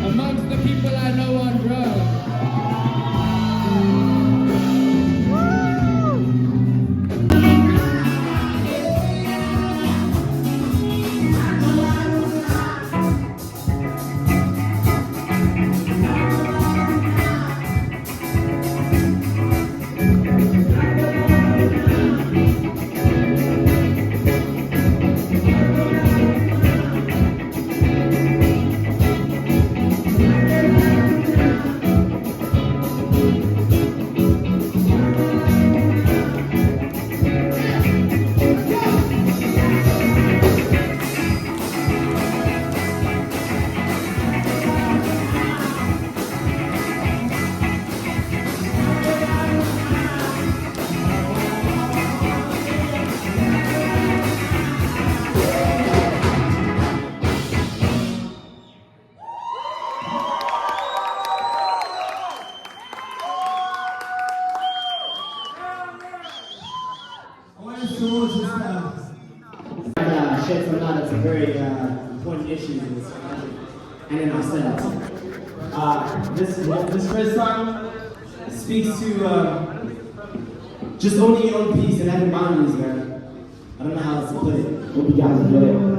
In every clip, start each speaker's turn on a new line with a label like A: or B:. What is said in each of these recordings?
A: Amongst the people I know on drugs.
B: Shed some light on some very important issues in this country and in ourselves. This first song speaks to just owning your own peace and having boundaries, man. I don't know how else to put it. Hope you guys enjoy it.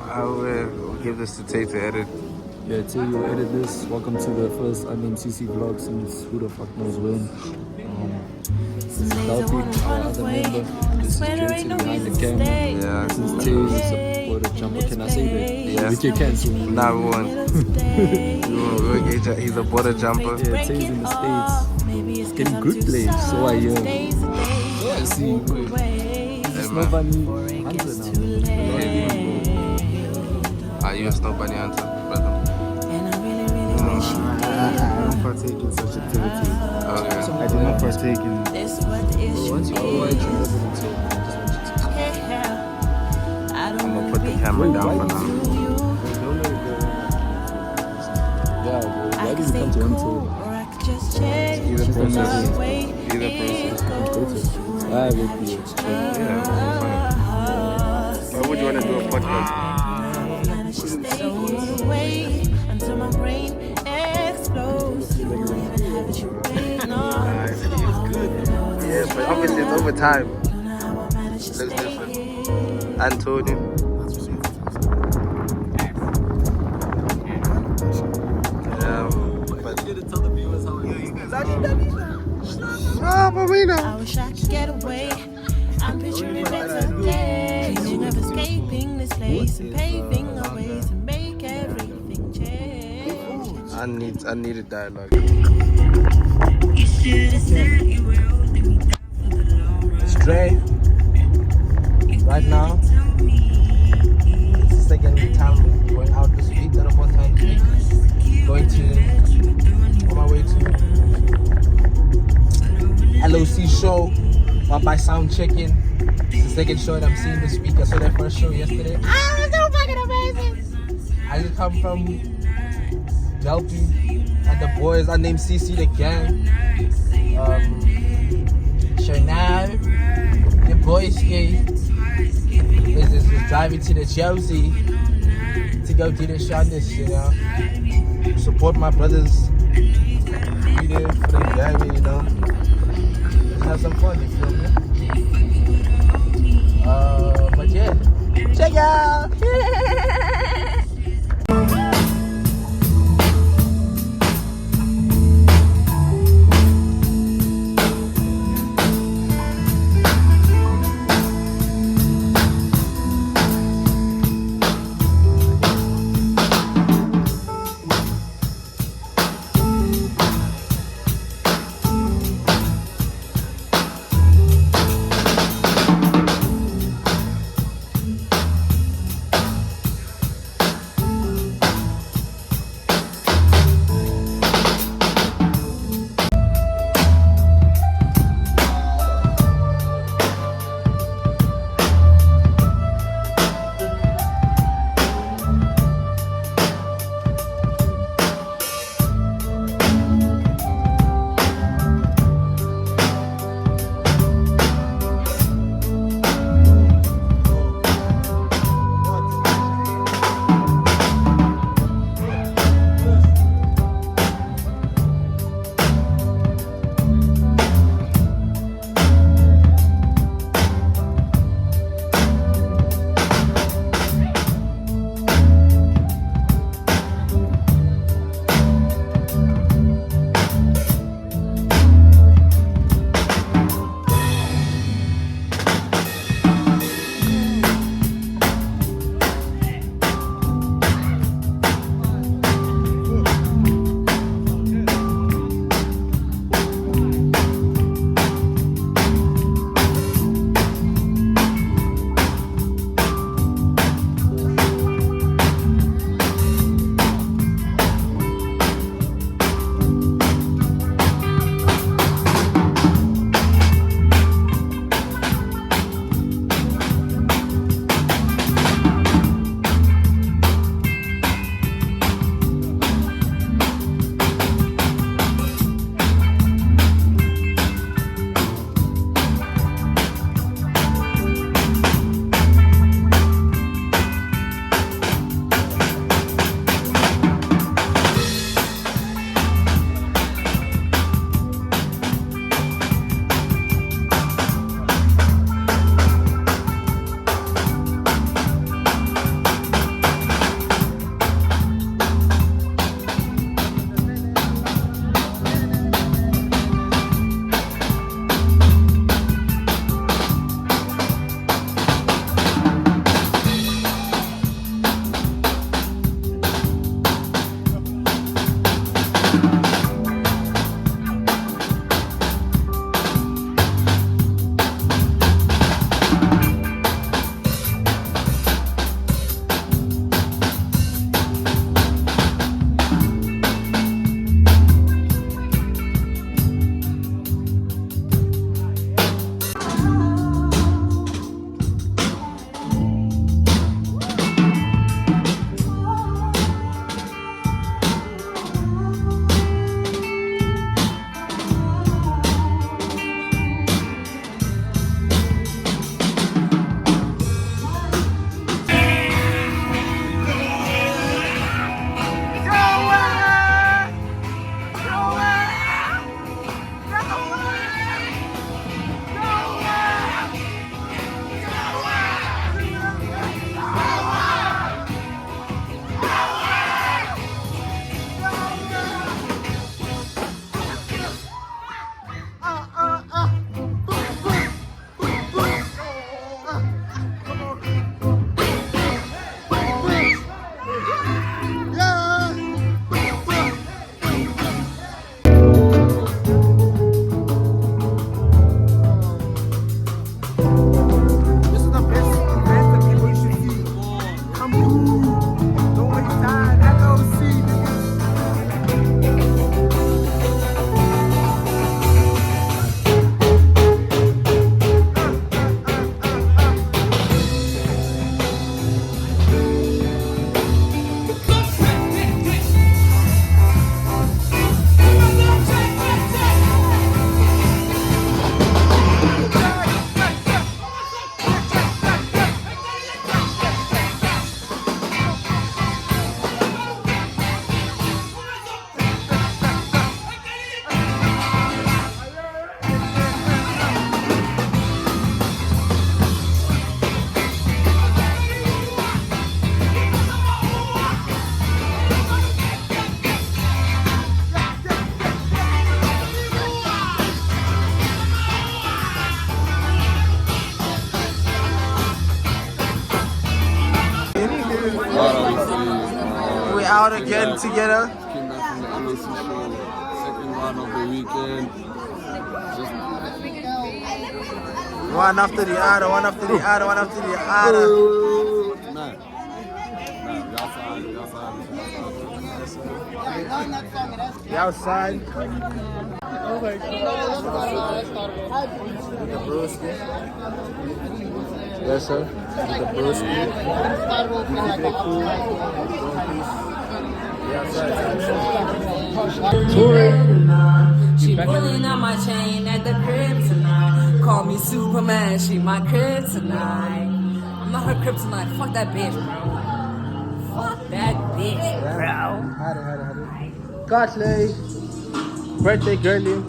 C: I will give this to Tay to edit.
D: Yeah, Tay, you edit this. Welcome to the first UNNAMEDCC vlog since who the fuck knows when. This is L.O.C, our other member. This is Kenton behind the camera.
C: Yeah.
D: This is Tay, he's a border jumper. Can I say that?
C: Yeah.
D: We can cancel.
C: Nah, we won't. He's a border jumper.
D: Yeah, Tay's in the States. He's getting good plays, so I hear. So I see. He's no funny hunter now.
C: Are you a snow bunny hunter, brother?
E: I don't partake in such activity.
C: Okay.
E: I do not partake in.
D: Once you go, I
C: I'm gonna put the camera down for now.
D: Yeah, bro. Why did you come to him to?
C: Either process.
D: I would be.
C: Yeah. Why would you want to do a podcast?
F: Until my brain explodes.
C: Yeah, but obviously it's over time. Looks different. Antonio. Yeah, but you didn't tell the viewers how
F: I wish I could get away. I'm picturing better days. Dreaming of escaping this place and paving our ways and make everything change.
C: I needed dialogue.
F: You should have said you were holding me down for the long run.
B: Stray, right now, it's the second time going out this week, that fourth time this week. Going to, on my way to L.O.C show, while by sound checking. It's the second show that I'm seeing this week. I saw that first show yesterday. Ah, it was so fucking amazing! I just come from Delphi and the boys, UNNAMEDCC, the gang. Shanab, your boy Skate is driving to the Chelsea. to go do this shot this, you know. Support my brothers. Be there for the game, you know. Just have some fun, you feel me? But yeah, check out.
C: it together.
E: Just came back from the L.O.C show, second round of the weekend. Just
C: One after the other, one after the other, one after the other.
E: man,
C: You outside?
B: The brewski. Yes, sir. The brewski.
G: She pulling on my chain at the crib tonight. Call me Superman, she my kryptonite. I'm not her kryptonite. Fuck that bitch, bro. Fuck that bitch, bro.
B: Howdy. Cartley. Birthday girlie.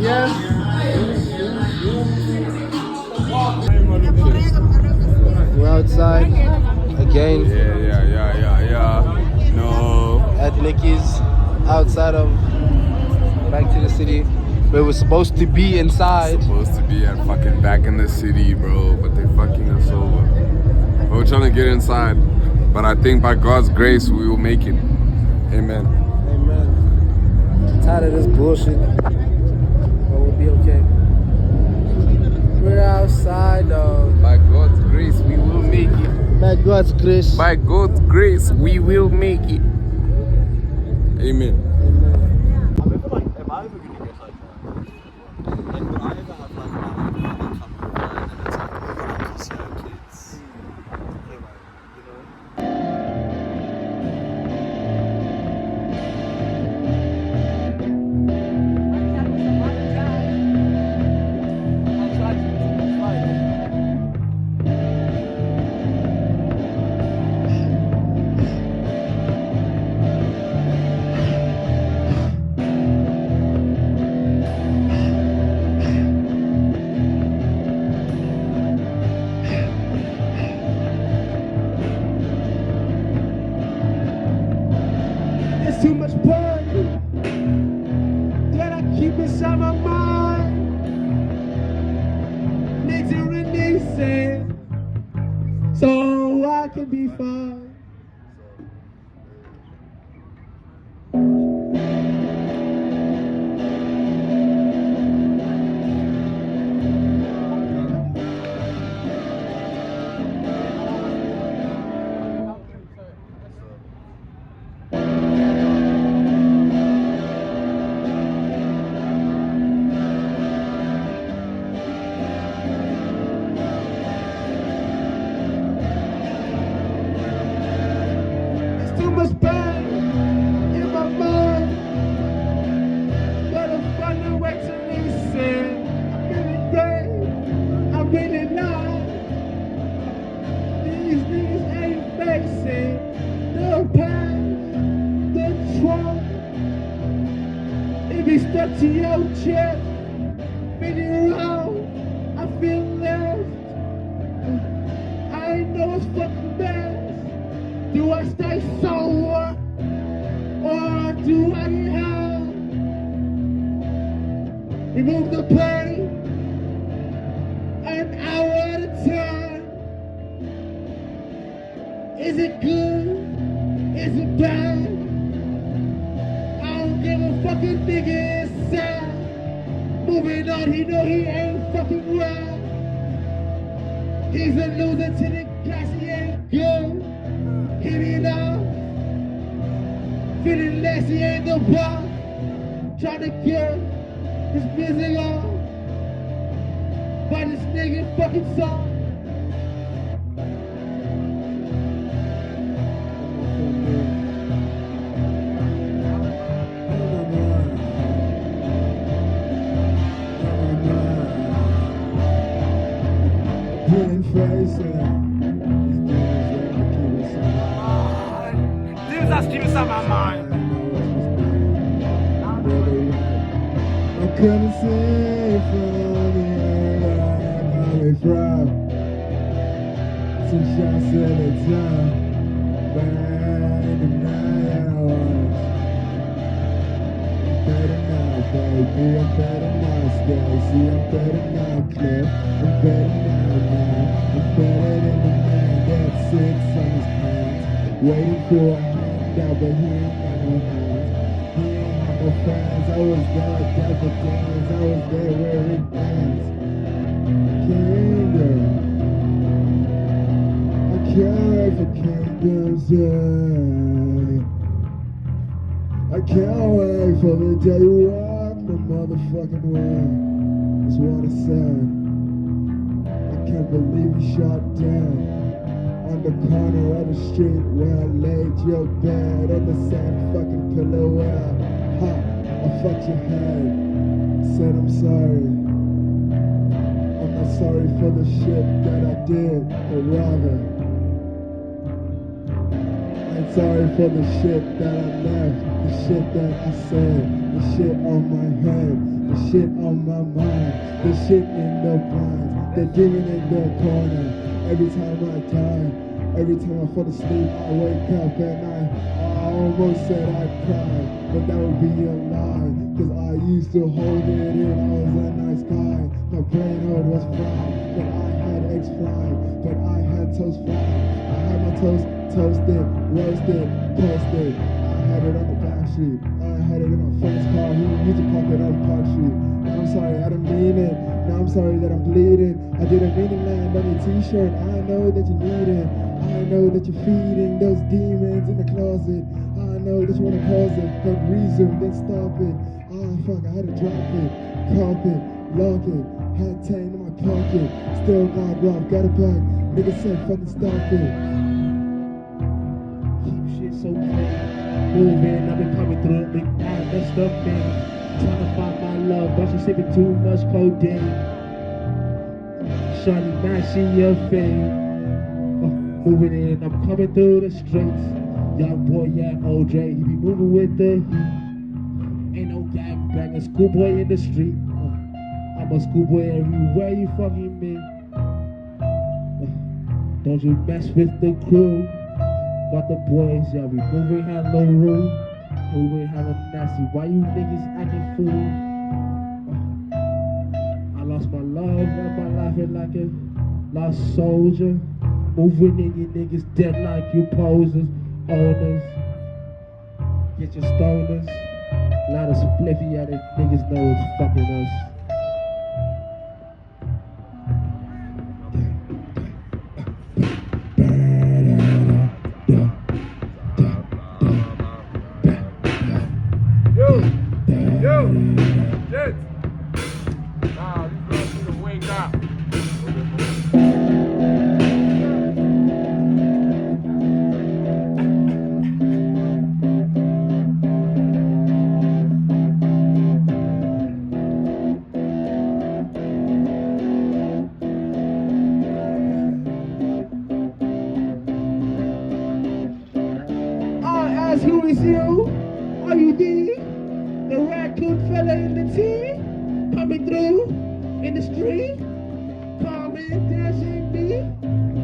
B: Yes. We're outside again
E: yeah. No.
B: at Nicky's, outside of back to the city where we're supposed to be inside.
E: Supposed to be at fucking back in the city, bro, but they fucking us over. But we're trying to get inside, but I think by God's grace we will make it. Amen.
B: Amen. Tired of this bullshit, but we'll be okay. We're outside though.
E: By God's grace we will make it.
B: By God's grace.
E: By God's grace we will make it. Amen.
B: It's too much pain that I keep inside my mind. Need to release it so I can be fine. Too much pain in my mind, but I'm finding a way to release it. I'm feeling great, I'm really not. These niggas ain't facing the past, the trauma. It be stuck to your chest, feeling around, I feel left. I know it's fucking bad. Do I stay sober or do I get high? Remove the pain an hour at a time. Is it good? Is it bad? I don't give a fucking nigga inside. Moving on, he know he ain't fucking right. He's a loser to the class, he ain't good. Hit it off, feeling less, he ain't the boss. Trying to get his music on by this nigga fucking song.
C: That's keeping some of my mind.
B: I couldn't see from the air how they from. Some shots at a time, bang.
H: Yeah, I'm better now, Sky. See, I'm better now, Cliff. I'm better now. I'm better than the man that sits on his hands, waiting for a handout, but he ain't got no hands. He ain't got no friends. I was there at the dance. I was there where it ends. Kingdom. I can't wait for kingdoms, yeah. I can't wait for the day you walk the motherfucking way. That's what I said. I can't believe you shot dead on the corner of the street where I laid your bed on the same fucking pillow where I fucked your head. Said I'm sorry. I'm not sorry for the shit that I did, but rather I'm sorry for the shit that I left, the shit that I said, the shit on my head, the shit on my mind, the shit in the blinds, the demon in the corner. Every time I die, every time I fall asleep, I wake up and I almost said I'd cry, but that would be a lie, cause I used to hold it in. I was a nice guy, my brain heart was fried, but I had eggs fried, but I had toast fried, I had my toast toasted, roasted, toasted. I had it on the back street. I had it in my friend's car. He used to park it on Park Street. Now I'm sorry, I didn't mean it. Now I'm sorry that I'm bleeding. I didn't mean to land on your t-shirt. I know that you need it. I know that you're feeding those demons in the closet. I know that you want to cause it, but resume, then stop it. Ah, fuck, I had to drop it, cop it, lock it. Had 10 in my pocket. Still got rough, got it back. Nigga said fucking stop it. So moving, I've been coming through it, I messed up, man. Trying to find my love, but she's sipping too much codeine. Shawty, now she your fame. Moving in, I'm coming through the streets. Young boy, yeah, OJ, he be moving with the heat. Ain't no gang bang, a schoolboy in the street. I'm a schoolboy everywhere you fucking me. Don't you mess with the crew. Got the boys, yeah, we moving hella rude, moving hella nasty. Why you niggas acting fool? I lost my love, I'm laughing like a lost soldier. Moving in, you niggas dead like you posers, owners. Get your stoners. Lot of spliffy at it, niggas know it's fucking us. Who is you? Are you the raccoon fella in the tea? Coming through in the street? Coming, dashing me?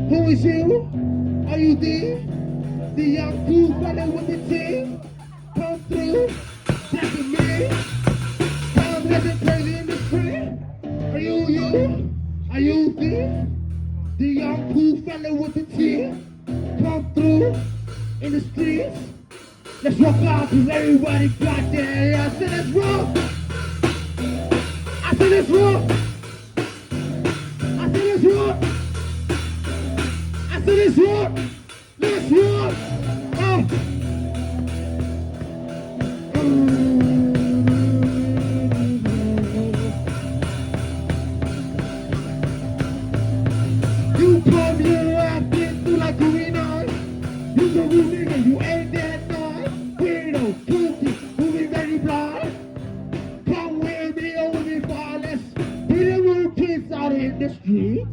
H: Who is you? Are you the young cool fella with the tea? Come through, dashing me? Come listen crazy in the street? Are you? Are you the young cool fella with the tea? Come through in the streets? Let's rock out, cause everybody got there. I said let's rock. I said let's rock. I said let's rock. I said let's rock. Let's rock. You come here acting through like a winner. You the real nigga, you ain't that. In the street.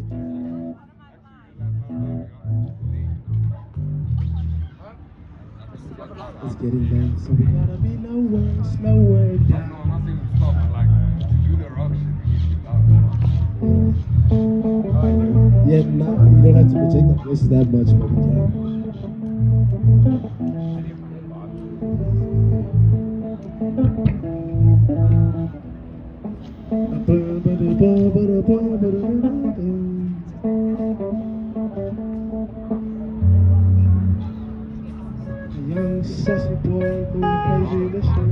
H: It's getting late, so we gotta be slower down. Yeah, nah, we don't have to project our voices that much, but we can. Young sassy boy going crazy in the shit.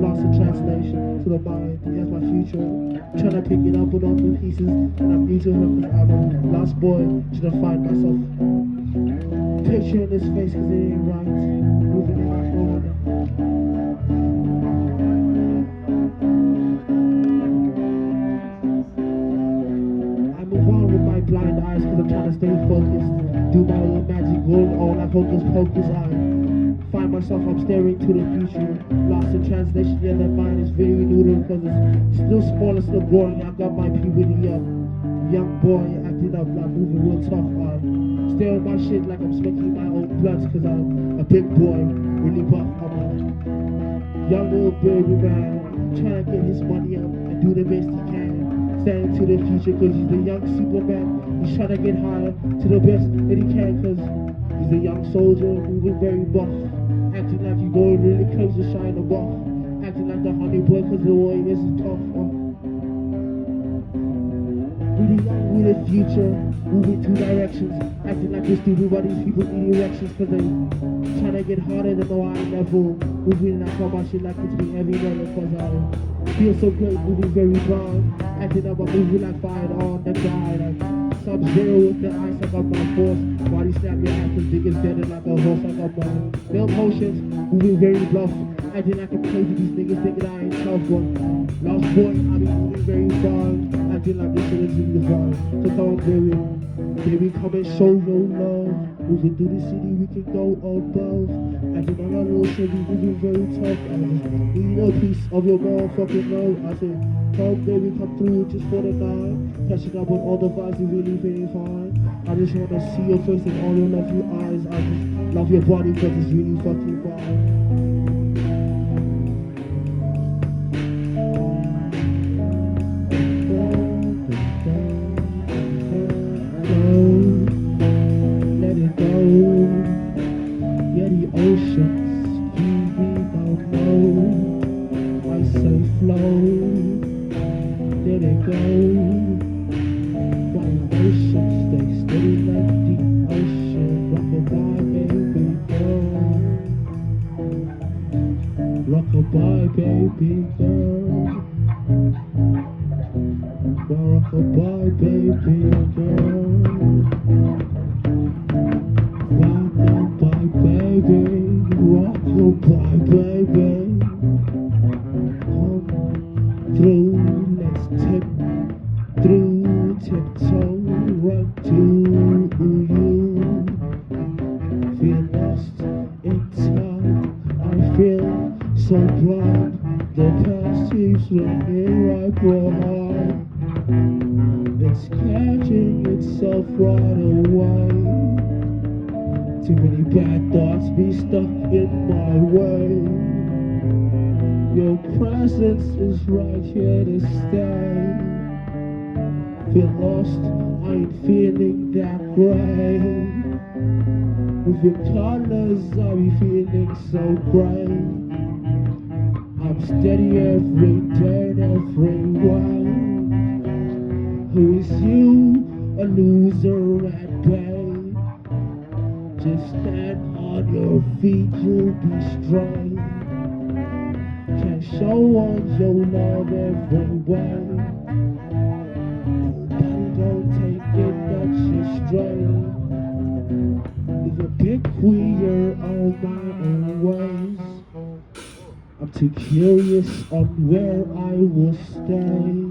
H: Lost in translation to the mind, that's my future. Trying to pick it up with all the pieces, and I'm new to her cause I'm a lost boy, trying to find myself. Picturing his face cause it ain't right, moving in my phone. I move on with my blind eyes cause I'm trying to stay focused. Do my own magic, going all like hocus pocus. I find myself, I'm staring to the future. Lost in translation, yeah, that mind is very neuter cause it's still small and still growing. I got my puberty up. Young boy acting up like moving real tough. I stare at my shit like I'm smoking my own blunts cause I'm a big boy, really buff. I'm a young little baby man, trying to get his money up and do the best he can. Standing to the future cause he's the young Superman. He's trying to get higher to the best that he can cause he's a young soldier moving very buff. Acting like you going really close to shine the buff. Acting like the honey boy cause the boy is tough. Really young with the future, moving two directions. Acting like this stupid bodies, people need erections cause they trying to get harder than the high level. Moving like all my shit like it's been heavy metal cause I feel so great, moving very broad. Acting up, I'm moving like fired on the guy like Sub-Zero with the ice, I got my force. Body snap your ass as big as dead like a horse. I got my male potions, moving very bluff. Acting like I'm crazy, these niggas thinking I ain't tough one. Lost boy, I be moving very far. Acting like this shit is really fun. So come baby, baby come and show your love. Moving through the city, we can go above. Acting on our little shit, we moving very tough. I need a piece of your motherfucking love. I said, come baby, come through just for the night. Catching up with all the vibes, you really feeling fine. I just wanna see your face and all your lovely eyes. I just love your body cause it's really fucking fine. Let it go. Yeah, the oceans, we don't know. I say flow. Let it go. While the oceans stay steady like the ocean. Rock-a-bye, baby girl. Rock-a-bye, baby girl. Rock-a-bye, baby girl. Rock-a-bye, baby. Rock-a-bye, baby. Come through, let's tip through, tiptoe, run to you. Feel lost in time, I feel so blind. The past keeps looking right behind. It's catching itself right away. Too many bad thoughts be stuck in my way. Your presence is right here to stay. Feel lost, I ain't feeling that great. With your colors, I'll be feeling so great. I'm steady every day and every way. Who is you, a loser at bay? Just stand on your feet, you'll be straight. Can show on your love every way. Nobody don't take it that you're straight. Live a bit queer on my own ways. I'm too curious on where I will stay.